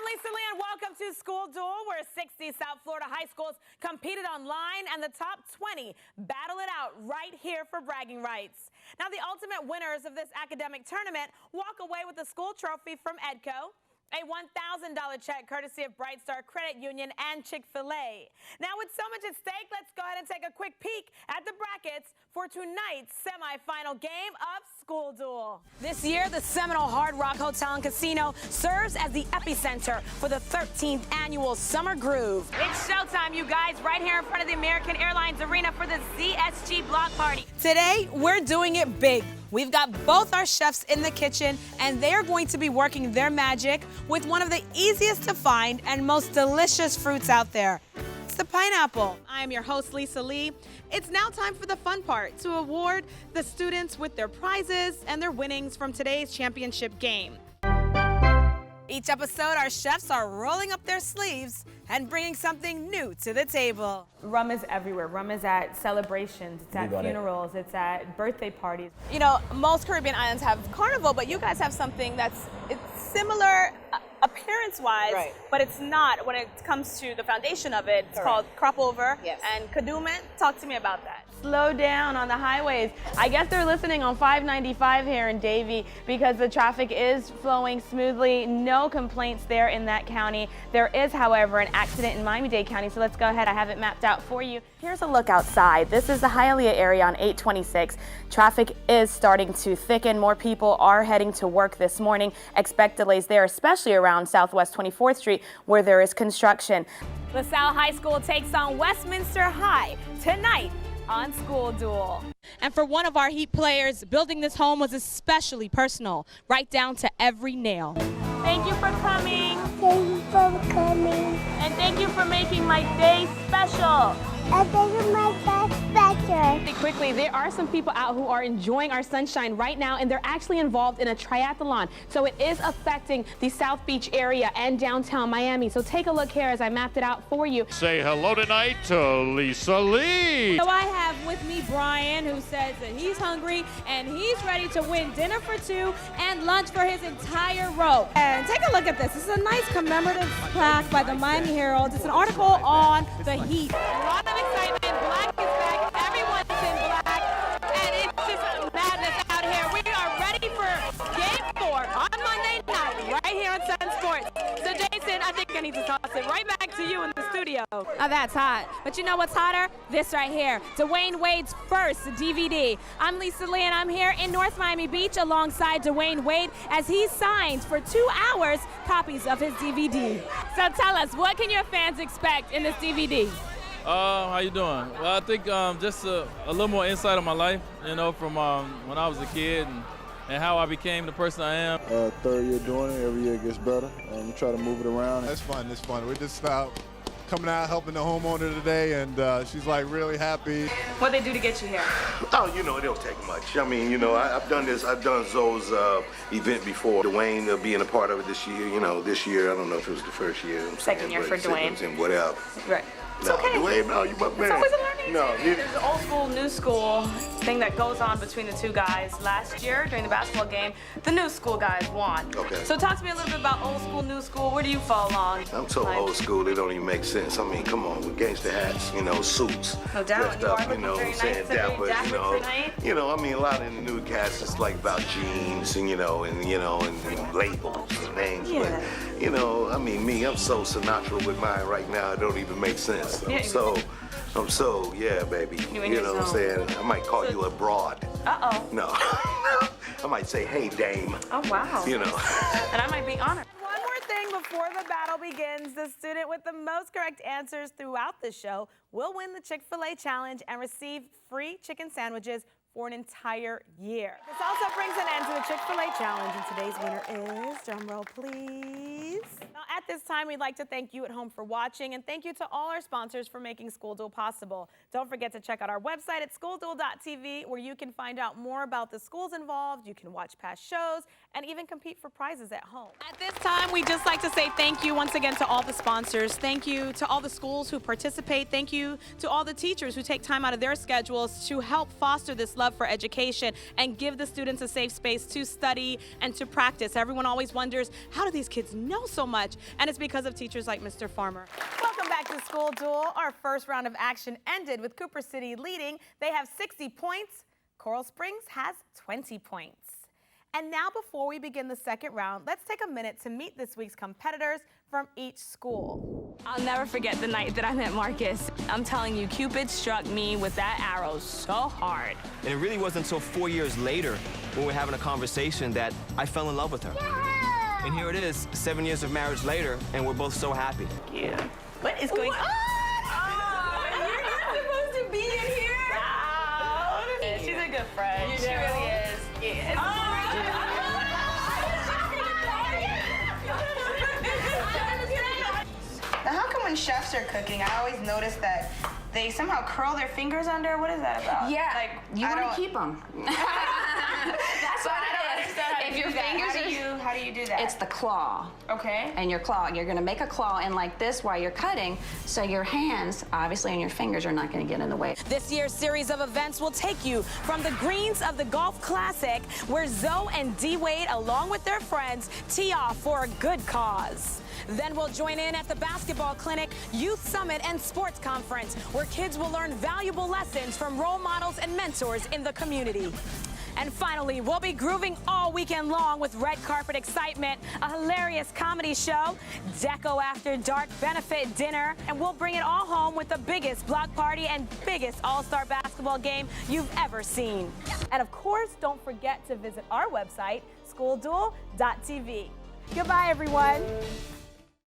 Lisa Lee, and welcome to School Duel, where 60 South Florida high schools competed online, and the top 20 battle it out right here for bragging rights. Now, the ultimate winners of this academic tournament walk away with a school trophy from EDCO, a $1,000 check courtesy of Bright Star Credit Union and Chick-fil-A. Now, with so much at stake, let's go ahead and take a quick peek at the brackets for tonight's semifinal game of School Duel. This year, the Seminole Hard Rock Hotel and Casino serves as the epicenter for the 13th annual Summer Groove. It's showtime, you guys, right here in front of the American Airlines Arena for the ZSG Block Party. Today, we're doing it big. We've got both our chefs in the kitchen, and they are going to be working their magic with one of the easiest to find and most delicious fruits out there. It's the pineapple. I am your host, Lisa Lee. It's now time for the fun part, to award the students with their prizes and their winnings from today's championship game. Each episode, our chefs are rolling up their sleeves and bringing something new to the table. Rum is everywhere. Rum is at celebrations, it's at funerals, it's at birthday parties. You know, most Caribbean islands have carnival, but you guys have something it's similar appearance-wise, right, but it's not when it comes to the foundation of it. It's called crop over and kadooment. Talk to me about that. Slow down on the highways. I guess they're listening on 595 here in Davie because the traffic is flowing smoothly. No complaints there in that county. There is, however, an accident in Miami-Dade County, so let's go ahead. I have it mapped out for you. Here's a look outside. This is the Hialeah area on 826. Traffic is starting to thicken. More people are heading to work this morning. Expect delays there, especially around Southwest 24th Street where there is construction. LaSalle High School takes on Westminster High tonight on School Duel. And for one of our Heat players, building this home was especially personal, right down to every nail. Thank you for coming. Thank you for coming. And thank you for making my day special. I think it might be better. Quickly, there are some people out who are enjoying our sunshine right now, and they're actually involved in a triathlon. So it is affecting the South Beach area and downtown Miami. So take a look here as I mapped it out for you. Say hello tonight to Lisa Lee. So I have with me Brian, who says that he's hungry and he's ready to win dinner for two and lunch for his entire row. And take a look at this. This is a nice commemorative plaque by the Miami Herald. It's an article on the Heat. A lot of excitement. Black is back. Everyone's in black. And it's just madness out here. We are ready for Game 4 on Monday night right here on Sun Sports. So, Jason, I think I need to toss it right back to you in the studio. Oh, that's hot. But you know what's hotter? This right here. Dwayne Wade's first DVD. I'm Lisa Lee, and I'm here in North Miami Beach alongside Dwayne Wade as he signs for 2 hours copies of his DVD. So tell us, what can your fans expect in this DVD? How you doing? Well, I think just a little more insight on my life, you know, from when I was a kid and how I became the person I am. Third year doing it, every year it gets better. We try to move it around. It's fun, it's fun. We're just coming out helping the homeowner today, and she's like really happy. What'd they do to get you here? Oh, you know, it don't take much. I mean, you know, I've done Zoe's event before. Dwayne being a part of it this year, you know, this year, I don't know if it was the first year. Second year for Dwayne. And whatever. Right. It's okay. Dwayne, no, you my man. It's always a learning No, experience. There's an old school, new school thing that goes on between the two guys. Last year, during the basketball game, the new school guys won. Okay. So talk to me a little bit about old school, new school. Where do you fall along? I'm so old school, it don't even make sense. I mean, come on, with gangster hats, you know, suits. No doubt. You are up, looking very nice and very dapper tonight. You know, I mean, a lot of the new cats, it's like about jeans and, and labels and names. Yeah. But, you know, I mean, me, I'm so Sinatra with mine right now, it don't even make sense. I'm so, yeah, baby. You know what I'm saying? I might call you a broad. Uh-oh. No. I might say, hey, dame. Oh, wow. You know. And I might be honored. One more thing before the battle begins. The student with the most correct answers throughout the show will win the Chick-fil-A challenge and receive free chicken sandwiches for an entire year. This also brings an end to the Chick-fil-A challenge, and today's winner is, drum roll please. Now, at this time, we'd like to thank you at home for watching, and thank you to all our sponsors for making School Duel possible. Don't forget to check out our website at schoolduel.tv, where you can find out more about the schools involved, you can watch past shows, and even compete for prizes at home. At this time, we'd just like to say thank you once again to all the sponsors. Thank you to all the schools who participate. Thank you to all the teachers who take time out of their schedules to help foster this love for education and give the students a safe space to study and to practice. Everyone always wonders, how do these kids know so much? and it's because of teachers like Mr. Farmer. Welcome back to School Duel. Our first round of action ended with Cooper City leading. They have 60 points. Coral Springs has 20 points. And now, before we begin the second round, let's take a minute to meet this week's competitors from each school. I'll never forget the night that I met Marcus. I'm telling you, Cupid struck me with that arrow so hard. And it really wasn't until 4 years later, when we were having a conversation, that I fell in love with her. Yeah. And here it is, 7 years of marriage later, and we're both so happy. Yeah. What is going on? Oh, you're not supposed to be in here. Wow. Yeah, she's a good friend. She really is. Yes. Now, how come when chefs are cooking, I always notice that they somehow curl their fingers under? What is that about? Yeah, like, you want to keep them. That's what it is. If your fingers how do you do that? It's the claw. Okay. And your claw, you're going to make a claw in like this while you're cutting, so your hands, obviously, and your fingers are not going to get in the way. This year's series of events will take you from the greens of the Golf Classic, where Zoe and D. Wade, along with their friends, tee off for a good cause. Then we'll join in at the basketball clinic, youth summit, and sports conference, where kids will learn valuable lessons from role models and mentors in the community. And finally, we'll be grooving all weekend long with red carpet excitement, a hilarious comedy show, Deco After Dark benefit dinner, and we'll bring it all home with the biggest block party and biggest all-star basketball game you've ever seen. And of course, don't forget to visit our website, schoolduel.tv. Goodbye, everyone.